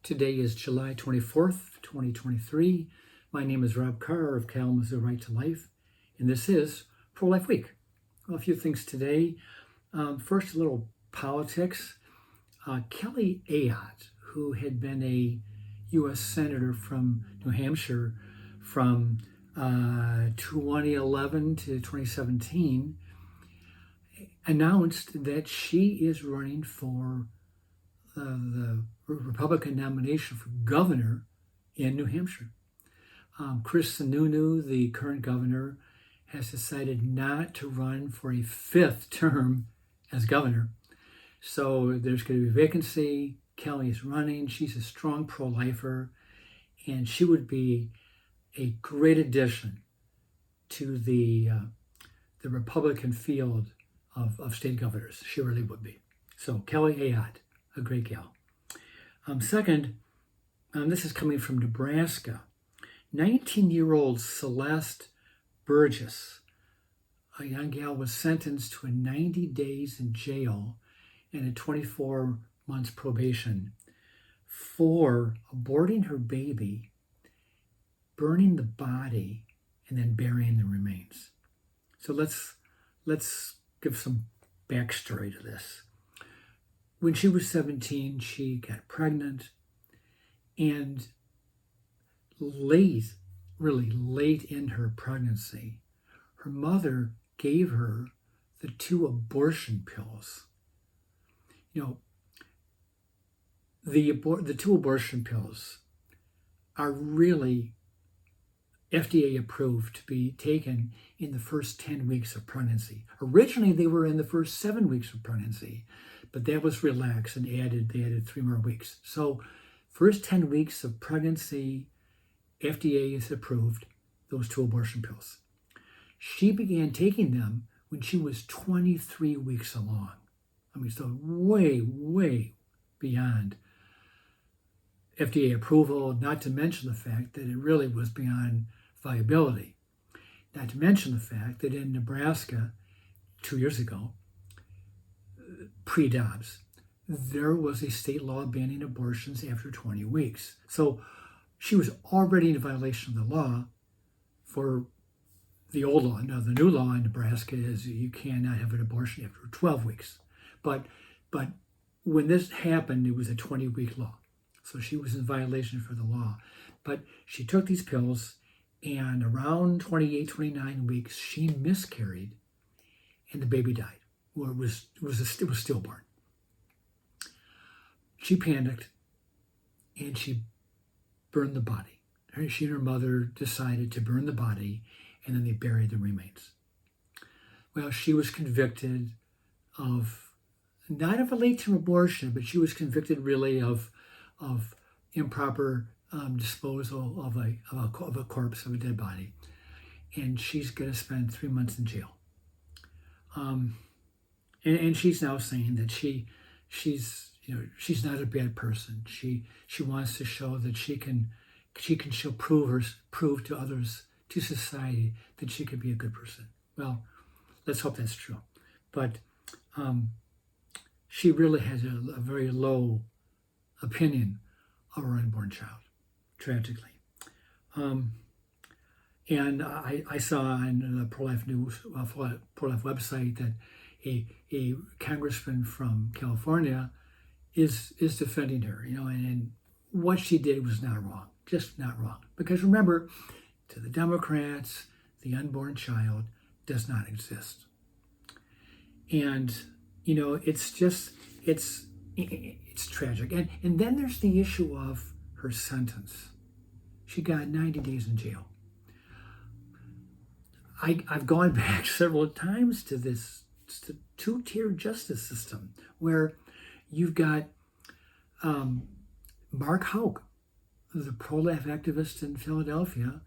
Today is July 24th, 2023. My name is Rob Carr of Kalamazoo Right to Life, and this is Pro-Life Week. Well, a few things today. First, a little politics. Kelly Ayotte, who had been a U.S. Senator from New Hampshire from 2011 to 2017, announced that she is running for the Republican nomination for governor in New Hampshire. Chris Sununu, the current governor, has decided not to run for a fifth term as governor. So there's going to be a vacancy. Kelly is running. She's a strong pro-lifer, and she would be a great addition to the Republican field of state governors. She really would be. So Kelly Ayotte, a great gal. Second, this is coming from Nebraska. 19-year-old Celeste Burgess, a young gal, was sentenced to 90 days in jail and a 24 months probation for aborting her baby, burning the body, and then burying the remains. So let's give some backstory to this. When she was 17, she got pregnant, and really late in her pregnancy, her mother gave her the 2 abortion pills. You know, the 2 abortion pills are really FDA approved to be taken in the first 10 weeks of pregnancy. Originally, they were in the first 7 weeks of pregnancy, but that was relaxed and they added 3 more weeks. So first 10 weeks of pregnancy, FDA has approved those 2 abortion pills. She began taking them when she was 23 weeks along. I mean, so way beyond FDA approval, not to mention the fact that it really was beyond viability. Not to mention the fact that in Nebraska 2 years ago, pre-Dobbs, there was a state law banning abortions after 20 weeks. So she was already in violation of the law for the old law. Now, the new law in Nebraska is you cannot have an abortion after 12 weeks. But when this happened, it was a 20-week law. So she was in violation for the law. But she took these pills, and around 28, 29 weeks, she miscarried, and the baby died. Well, it was stillborn. She panicked, and she burned the body. She and her mother decided to burn the body, and then they buried the remains. Well, she was convicted of, not of a late-term abortion, but she was convicted really of improper disposal of a corpse, of a dead body, and she's going to spend 3 months in jail. And she's now saying that she's not a bad person. She wants to show that she can prove to others, to society, that she could be a good person. Well, let's hope that's true. But she really has a very low opinion of her unborn child, tragically. And I saw on the Pro-Life News, Pro-Life website, that a congressman from California is defending her, and what she did was not wrong, just not wrong. Because remember, to the Democrats, the unborn child does not exist. And, it's tragic. And then there's the issue of her sentence. She got 90 days in jail. I've gone back several times to this two-tier justice system where you've got Mark Houck, the pro-life activist in Philadelphia,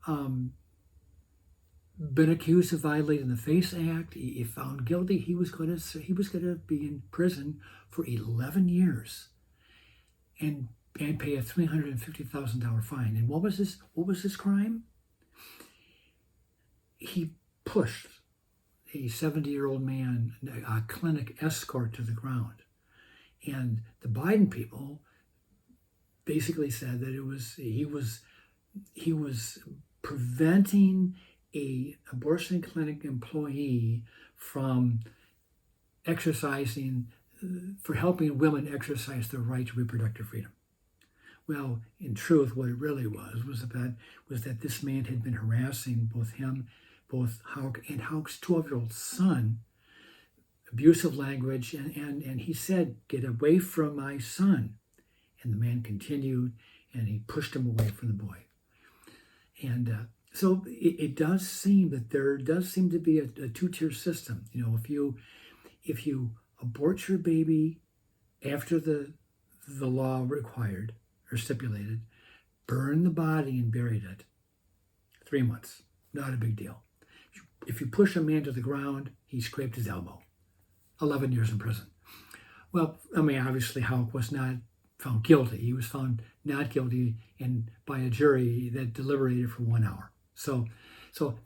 been accused of violating the FACE Act. He found guilty. He was going to be in prison for 11 years and pay a $350,000 fine. And what was his crime? He pushed a 70-year-old man, a clinic escort, to the ground. And the Biden people basically said that he was preventing a abortion clinic employee from exercising, for helping women exercise their right to reproductive freedom. Well, in truth, what it really was that this man had been harassing both Houck and Houck's 12-year-old son, abusive language, and he said, "Get away from my son." And the man continued, and he pushed him away from the boy. And so it does seem that there does seem to be a two-tier system. If you abort your baby after the law required or stipulated, burn the body and buried it, 3 months, not a big deal. If you push a man to the ground, he scraped his elbow, 11 years in prison. Well, I mean, obviously Houck was not found guilty. He was found not guilty and by a jury that deliberated for 1 hour. So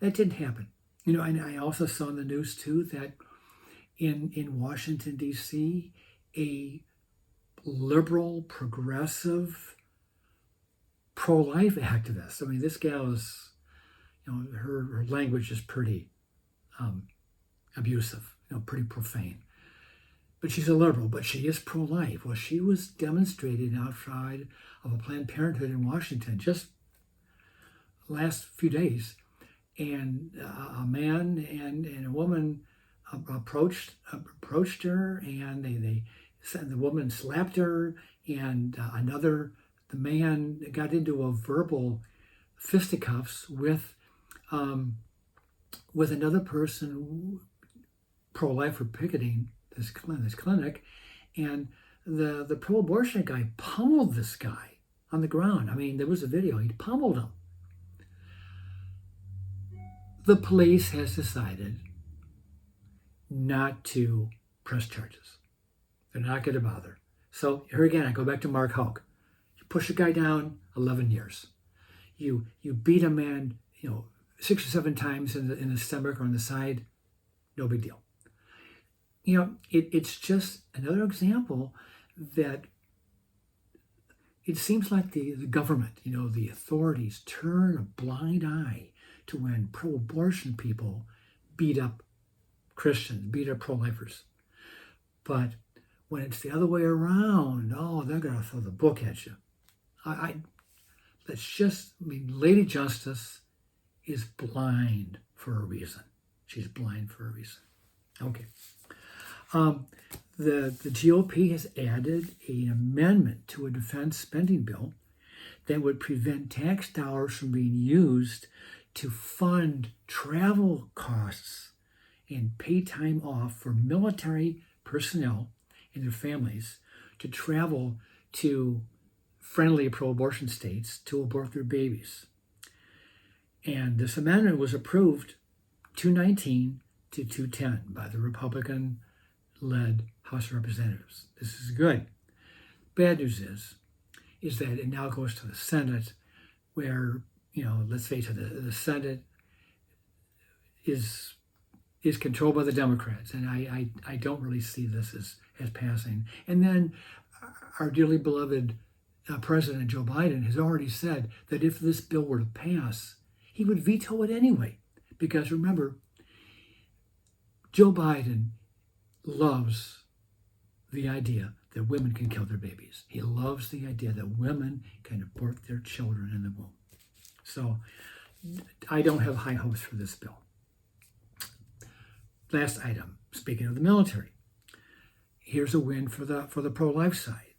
that didn't happen. And I also saw in the news too that in Washington, D.C., a liberal, progressive, pro-life activist. I mean, this gal is, her language is pretty abusive, pretty profane. But she's a liberal, but she is pro-life. Well, she was demonstrating outside of a Planned Parenthood in Washington just last few days. And a man and a woman approached her, and the woman slapped her, and the man got into a verbal fisticuffs with another person, pro-life, or picketing this clinic, and the pro-abortion guy pummeled this guy on the ground. I mean, there was a video. He pummeled him. The police has decided not to press charges. They're not going to bother. So here again, I go back to Mark Houck. You push a guy down, 11 years. You beat a man, 6 or 7 times in the stomach or on the side, no big deal. It's just another example that it seems like the government, the authorities turn a blind eye to when pro-abortion people beat up Christians, beat up pro-lifers. But when it's the other way around, they're going to throw the book at you. Lady Justice is blind for a reason. She's blind for a reason. Okay. The GOP has added an amendment to a defense spending bill that would prevent tax dollars from being used to fund travel costs and pay time off for military personnel and their families to travel to friendly pro-abortion states to abort their babies. And this amendment was approved 219 to 210 by the Republican-led House of Representatives. This is good. Bad news is that it now goes to the Senate, where, let's face it, the Senate is controlled by the Democrats, and I don't really see this as passing. And then our dearly beloved President Joe Biden has already said that if this bill were to pass, he would veto it anyway. Because remember, Joe Biden loves the idea that women can kill their babies. He loves the idea that women can abort their children in the womb. So I don't have high hopes for this bill. Last item, speaking of the military, here's a win for the pro-life side.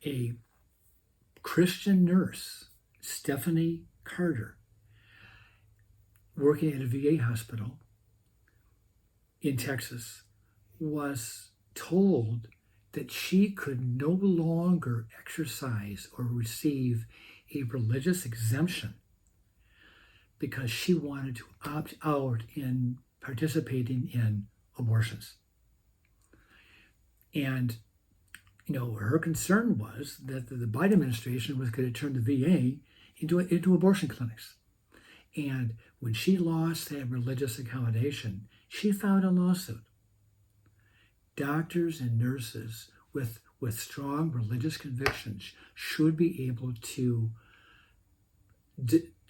A Christian nurse, Stephanie Carter, working at a VA hospital in Texas, was told that she could no longer exercise or receive a religious exemption because she wanted to opt out in participating in abortions. And, her concern was that the Biden administration was going to turn the VA into abortion clinics. And when she lost that religious accommodation, she filed a lawsuit. Doctors and nurses with with strong religious convictions should be able to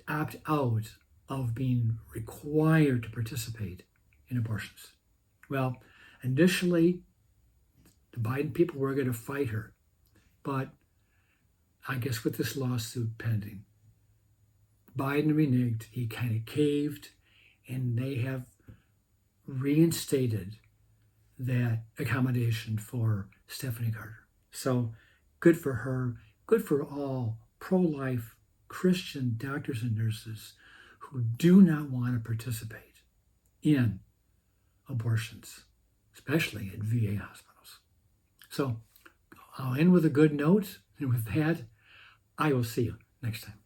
opt out of being required to participate in abortions. Well, initially, the Biden people were going to fight her, but I guess with this lawsuit pending, Biden reneged, he kind of caved, and they have reinstated that accommodation for Stephanie Carter. So good for her, good for all pro-life Christian doctors and nurses who do not want to participate in abortions, especially at VA hospitals. So I'll end with a good note, and with that, I will see you next time.